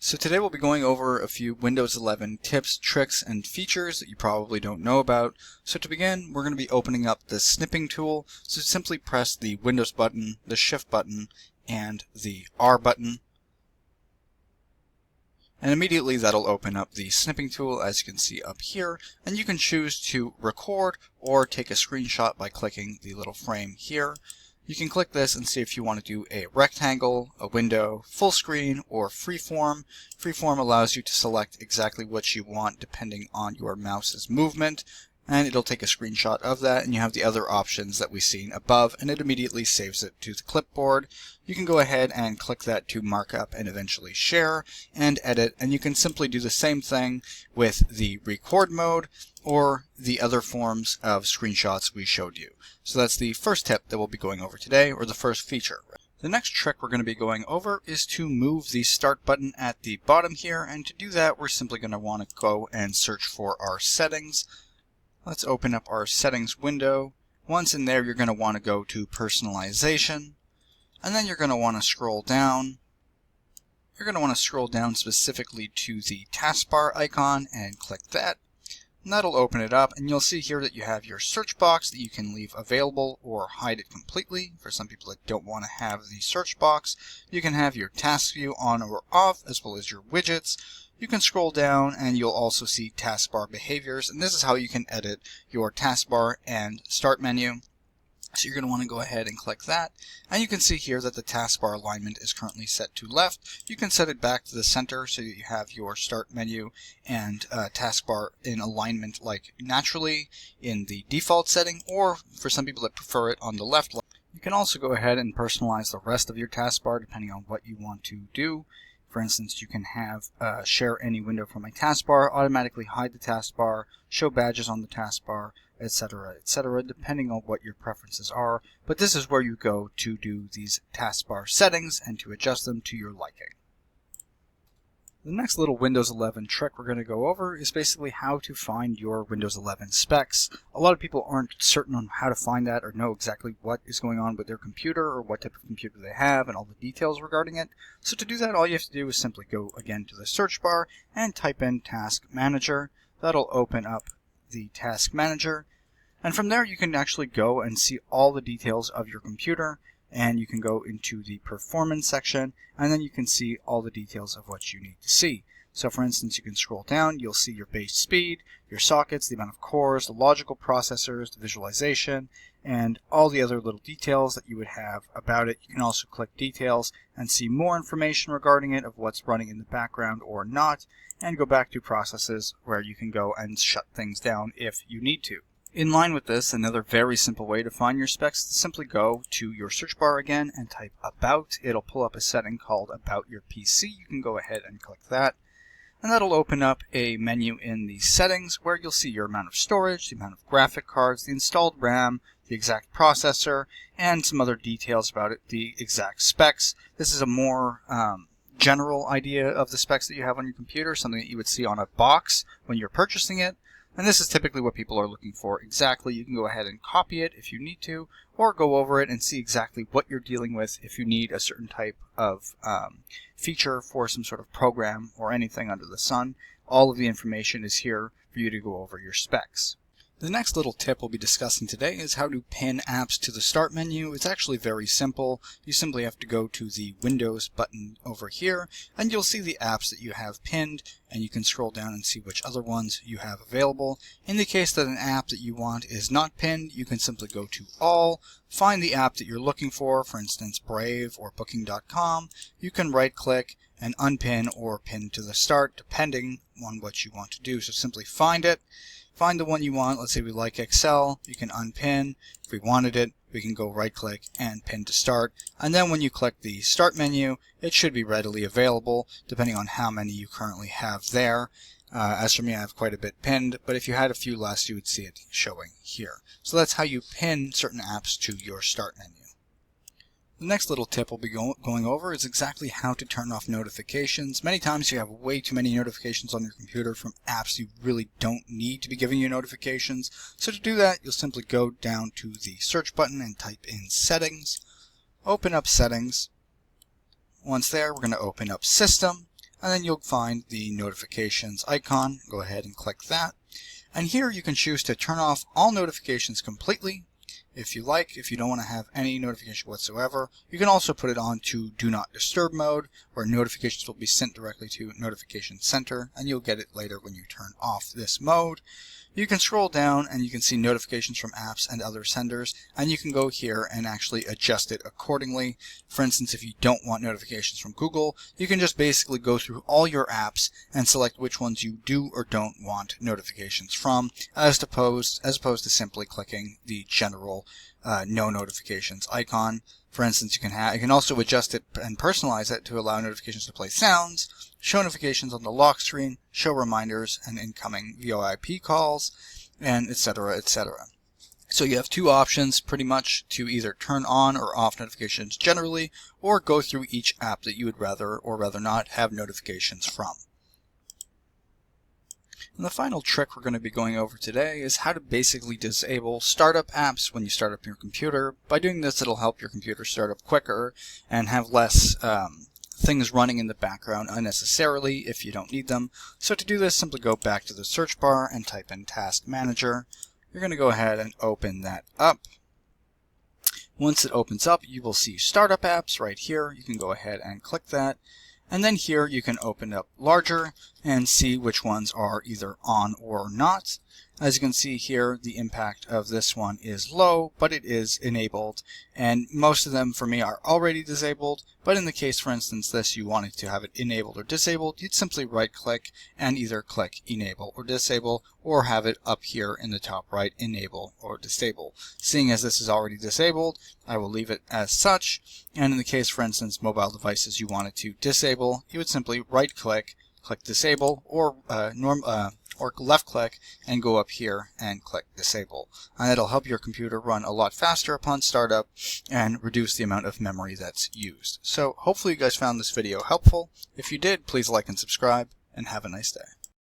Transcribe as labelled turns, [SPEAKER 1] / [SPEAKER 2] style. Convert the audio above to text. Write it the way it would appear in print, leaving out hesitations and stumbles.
[SPEAKER 1] So today we'll be going over a few Windows 11 tips, tricks, and features that you probably don't know about. So to begin, we're going to be opening up the snipping tool. So simply press the Windows button, the Shift button, and the R button. And immediately that'll open up the snipping tool, as you can see up here. And you can choose to record or take a screenshot by clicking the little frame here. You can click this and see if you want to do a rectangle, a window, full screen, or freeform. Freeform allows you to select exactly what you want depending on your mouse's movement, and it'll take a screenshot of that, and you have the other options that we've seen above, and it immediately saves it to the clipboard. You can go ahead and click that to mark up and eventually share and edit, and you can simply do the same thing with the record mode or the other forms of screenshots we showed you. So that's the first tip that we'll be going over today, or the first feature. The next trick we're going to be going over is to move the start button at the bottom here, and to do that we're simply going to want to go and search for our settings. Let's open up our settings window. Once in there, you're going to want to go to personalization, and then you're going to want to scroll down. You're going to want to scroll down specifically to the taskbar icon and click that. And that'll open it up, and you'll see here that you have your search box that you can leave available or hide it completely. For some people that don't want to have the search box, you can have your task view on or off, as well as your widgets. You can scroll down and you'll also see taskbar behaviors, and this is how you can edit your taskbar and start menu. So you're going to want to go ahead and click that, and you can see here that the taskbar alignment is currently set to left. You can set it back to the center so that you have your start menu and taskbar in alignment like naturally in the default setting, or for some people that prefer it on the left. You can also go ahead and personalize the rest of your taskbar depending on what you want to do. For instance, you can have share any window from my taskbar, automatically hide the taskbar, show badges on the taskbar, etc., depending on what your preferences are. But this is where you go to do these taskbar settings and to adjust them to your liking. The next little Windows 11 trick we're going to go over is basically how to find your Windows 11 specs. A lot of people aren't certain on how to find that or know exactly what is going on with their computer or what type of computer they have and all the details regarding it. So to do that, all you have to do is simply go again to the search bar and type in Task Manager. That'll open up the Task Manager. And from there you can actually go and see all the details of your computer, and you can go into the performance section, and then you can see all the details of what you need to see. So for instance, you can scroll down, you'll see your base speed, your sockets, the amount of cores, the logical processors, the visualization, and all the other little details that you would have about it. You can also click details and see more information regarding it of what's running in the background or not, and go back to processes where you can go and shut things down if you need to. In line with this, another very simple way to find your specs is to simply go to your search bar again and type About. It'll pull up a setting called About Your PC. You can go ahead and click that, and that'll open up a menu in the settings where you'll see your amount of storage, the amount of graphic cards, the installed RAM, the exact processor, and some other details about it, the exact specs. This is a more general idea of the specs that you have on your computer, something that you would see on a box when you're purchasing it. And this is typically what people are looking for exactly. You can go ahead and copy it if you need to, or go over it and see exactly what you're dealing with if you need a certain type of feature for some sort of program or anything under the sun. All of the information is here for you to go over your specs. The next little tip we'll be discussing today is how to pin apps to the start menu. It's actually very simple. You simply have to go to the Windows button over here, and you'll see the apps that you have pinned, and you can scroll down and see which other ones you have available. In the case that an app that you want is not pinned, you can simply go to All, find the app that you're looking for instance Brave or Booking.com. You can right click and unpin or pin to the start depending on what you want to do. So simply find it. Find the one you want. Let's say we like Excel. You can unpin. If we wanted it, we can go right click and pin to start. And then when you click the start menu, it should be readily available depending on how many you currently have there. As for me, I have quite a bit pinned, but if you had a few less, you would see it showing here. So that's how you pin certain apps to your start menu. The next little tip we'll be going over is exactly how to turn off notifications. Many times you have way too many notifications on your computer from apps you really don't need to be giving you notifications. So to do that, you'll simply go down to the search button and type in Settings. Open up Settings. Once there, we're going to open up System. and then you'll find the notifications icon. Go ahead and click that. And here you can choose to turn off all notifications completely if you like. If you don't want to have any notification whatsoever, you can also put it on to do not disturb mode, where notifications will be sent directly to Notification Center, and you'll get it later when you turn off this mode. You can scroll down and you can see notifications from apps and other senders, and you can go here and actually adjust it accordingly. For instance, if you don't want notifications from Google, you can just basically go through all your apps and select which ones you do or don't want notifications from, as opposed to simply clicking the general no notifications icon. For instance, you can also adjust it and personalize it to allow notifications to play sounds, show notifications on the lock screen, show reminders and incoming VoIP calls, and etc., etc. So you have two options pretty much to either turn on or off notifications generally, or go through each app that you would rather or rather not have notifications from. And the final trick we're going to be going over today is how to basically disable startup apps when you start up your computer. By doing this, it'll help your computer start up quicker and have less things running in the background unnecessarily if you don't need them. So to do this, simply go back to the search bar and type in Task Manager. You're going to go ahead and open that up. Once it opens up, you will see Startup Apps right here. You can go ahead and click that. And then here you can open up larger and see which ones are either on or not. As you can see here, the impact of this one is low, but it is enabled, and most of them for me are already disabled. But in the case, for instance, this, you wanted to have it enabled or disabled, you'd simply right click and either click enable or disable, or have it up here in the top right, enable or disable. Seeing as this is already disabled, I will leave it as such. And in the case, for instance, mobile devices you wanted to disable, you would simply right click, click disable, or left click and go up here and click disable. And it'll help your computer run a lot faster upon startup and reduce the amount of memory that's used. So hopefully you guys found this video helpful. If you did, please like and subscribe, and have a nice day.